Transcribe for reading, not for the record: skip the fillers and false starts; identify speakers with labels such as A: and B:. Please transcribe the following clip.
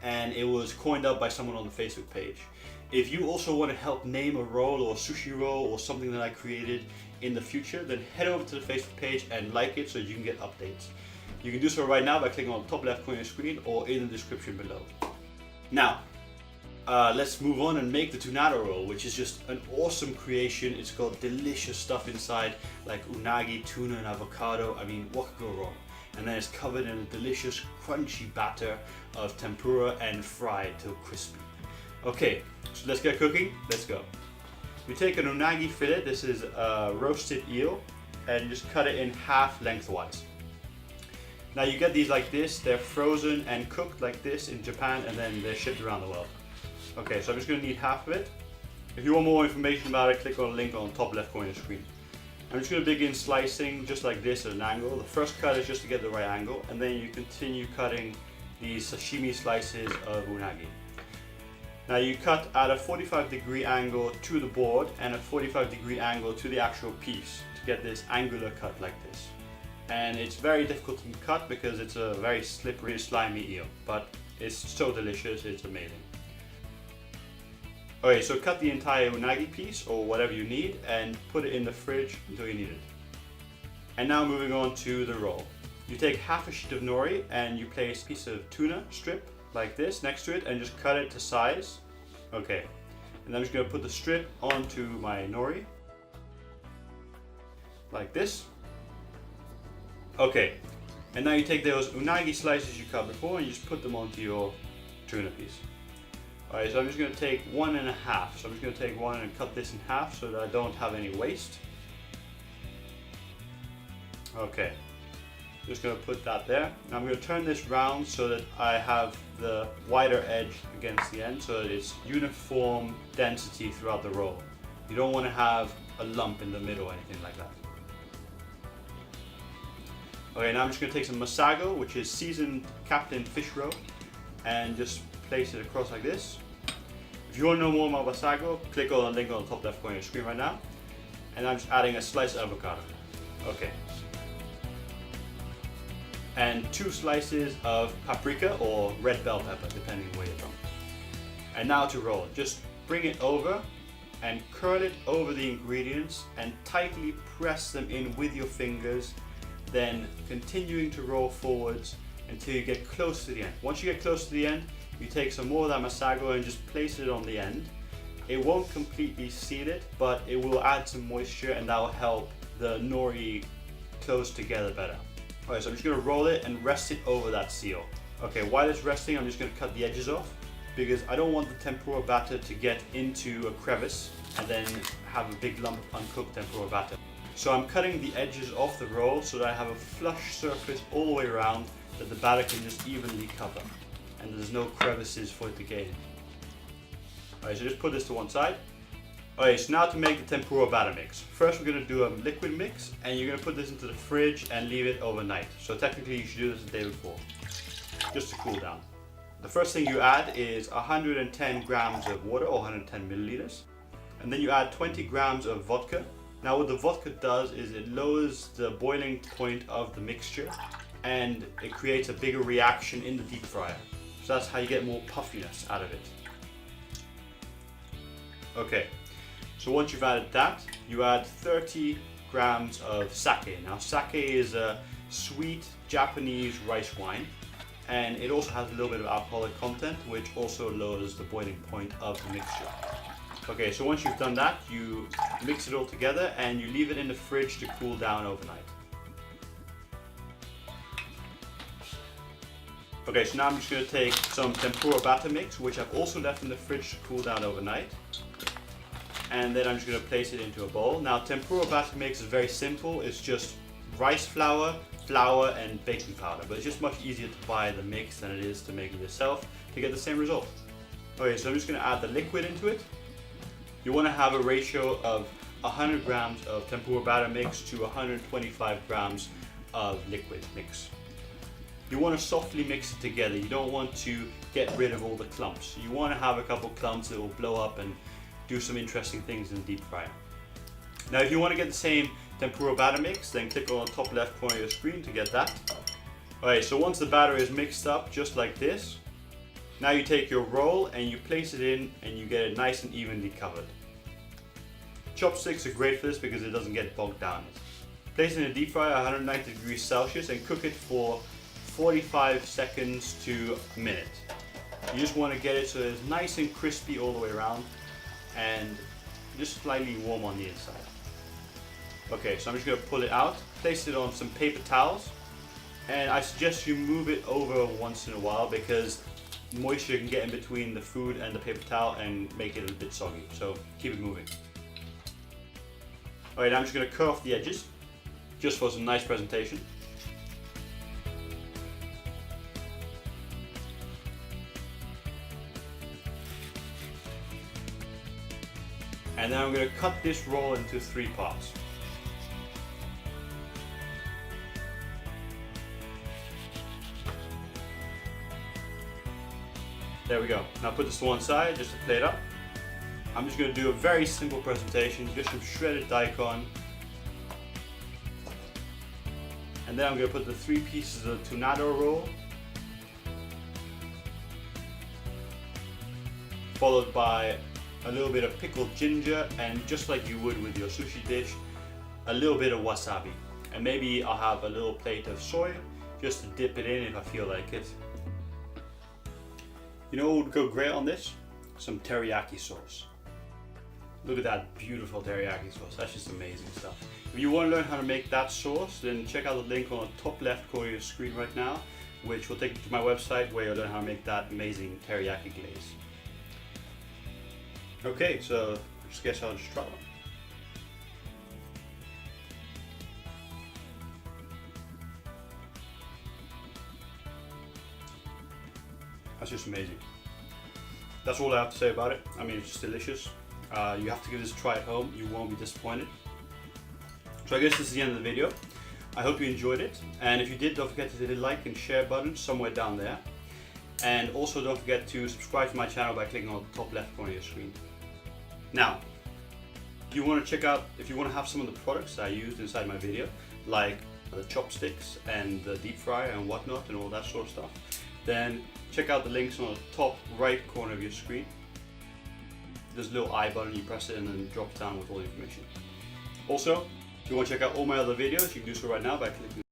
A: and it was coined up by someone on the Facebook page. If you also want to help name a roll or a sushi roll or something that I created in the future, then head over to the Facebook page and like it so you can get updates. You can do so right now by clicking on the top left corner of your screen or in the description below. Now, let's move on and make the Tunado roll, which is just an awesome creation. It's got delicious stuff inside like unagi, tuna and avocado. I mean, what could go wrong? And then it's covered in a delicious crunchy batter of tempura and fried till crispy. Okay, so let's get cooking. Let's go. You take an unagi fillet, this is a roasted eel, and you just cut it in half lengthwise. Now you get these like this, they're frozen and cooked like this in Japan, and then they're shipped around the world. Okay, so I'm just going to need half of it. If you want more information about it, click on the link on the top left corner of the screen. I'm just going to begin slicing just like this at an angle. The first cut is just to get the right angle, and then you continue cutting these sashimi slices of unagi. Now you cut at a 45-degree angle to the board and a 45-degree angle to the actual piece to get this angular cut like this. And it's very difficult to cut because it's a very slippery, slimy eel, but it's so delicious, it's amazing. Okay, so cut the entire unagi piece or whatever you need and put it in the fridge until you need it. And now moving on to the roll. You take half a sheet of nori and you place a piece of tuna strip like this next to it and just cut it to size. Okay, and I'm just going to put the strip onto my nori like this. Okay, and now you take those unagi slices you cut before and you just put them onto your tuna piece. Alright, so I'm just going to take 1.5. So I'm just going to take one and cut this in half so that I don't have any waste. Okay, just going to put that there. Now I'm going to turn this round so that I have the wider edge against the end so that it's uniform density throughout the roll. You don't want to have a lump in the middle or anything like that. Okay, now I'm just going to take some masago, which is seasoned Captain fish roe, and just place it across like this. If you want to know more about masago, click on the link on the top left corner of your screen right now. And I'm just adding a slice of avocado. Okay. And 2 slices of paprika or red bell pepper, depending on where you're from. And now to roll. Just bring it over and curl it over the ingredients and tightly press them in with your fingers, then continuing to roll forwards until you get close to the end. Once you get close to the end, you take some more of that masago and just place it on the end. It won't completely seal it, but it will add some moisture and that will help the nori close together better. Alright, so I'm just going to roll it and rest it over that seal. Okay, while it's resting, I'm just going to cut the edges off because I don't want the tempura batter to get into a crevice and then have a big lump of uncooked tempura batter. So I'm cutting the edges off the roll so that I have a flush surface all the way around that the batter can just evenly cover and there's no crevices for it to get in. Alright, so just put this to one side. Alright, so now to make the tempura batter mix. First we're going to do a liquid mix and you're going to put this into the fridge and leave it overnight. So technically you should do this the day before, just to cool down. The first thing you add is 110 grams of water or 110 milliliters. And then you add 20 grams of vodka. Now what the vodka does is it lowers the boiling point of the mixture and it creates a bigger reaction in the deep fryer. So that's how you get more puffiness out of it. Okay, so once you've added that, you add 30 grams of sake. Now sake is a sweet Japanese rice wine and it also has a little bit of alcoholic content which also lowers the boiling point of the mixture. Okay, so once you've done that, you mix it all together and you leave it in the fridge to cool down overnight. Okay, so now I'm just going to take some tempura batter mix, which I've also left in the fridge to cool down overnight. And then I'm just going to place it into a bowl. Now tempura batter mix is very simple. It's just rice flour, flour and baking powder. But it's just much easier to buy the mix than it is to make it yourself to get the same result. Okay, so I'm just going to add the liquid into it. You want to have a ratio of 100 grams of tempura batter mix to 125 grams of liquid mix. You want to softly mix it together. You don't want to get rid of all the clumps. You want to have a couple clumps that will blow up and do some interesting things in the deep fryer. Now if you want to get the same tempura batter mix, then click on the top left corner of your screen to get that. Alright, so once the batter is mixed up just like this, Now you take your roll and you place it in and you get it nice and evenly covered. Chopsticks are great for this because it doesn't get bogged down. Place it in a deep fryer at 190 degrees Celsius and cook it for 45 seconds to a minute. You just want to get it so it's nice and crispy all the way around and just slightly warm on the inside. Okay, so I'm just going to pull it out, place it on some paper towels, and I suggest you move it over once in a while because moisture can get in between the food and the paper towel and make it a bit soggy, so keep it moving. Alright, I'm just going to cut off the edges just for some nice presentation. And then I'm going to cut this roll into 3 parts. There we go. Now put this to one side just to plate up. I'm just going to do a very simple presentation, just some shredded daikon. And then I'm going to put the 3 pieces of Tunado roll, followed by a little bit of pickled ginger, and just like you would with your sushi dish, a little bit of wasabi. And maybe I'll have a little plate of soy just to dip it in if I feel like it. You know what would go great on this? Some teriyaki sauce. Look at that beautiful teriyaki sauce, that's just amazing stuff. If you want to learn how to make that sauce, then check out the link on the top left corner of your screen right now, which will take you to my website where you'll learn how to make that amazing teriyaki glaze. Okay, so I just guess I'll just try one. That's just amazing. That's all I have to say about it. I mean, it's just delicious. You have to give this a try at home. You won't be disappointed. So I guess this is the end of the video. I hope you enjoyed it. And if you did, don't forget to hit the like and share button somewhere down there. And also don't forget to subscribe to my channel by clicking on the top left corner of your screen. Now, if you want to have some of the products that I used inside my video, like the chopsticks and the deep fryer and whatnot and all that sort of stuff, then check out the links on the top right corner of your screen. There's a little I button, you press it and then it drops down with all the information. Also, if you want to check out all my other videos, you can do so right now by clicking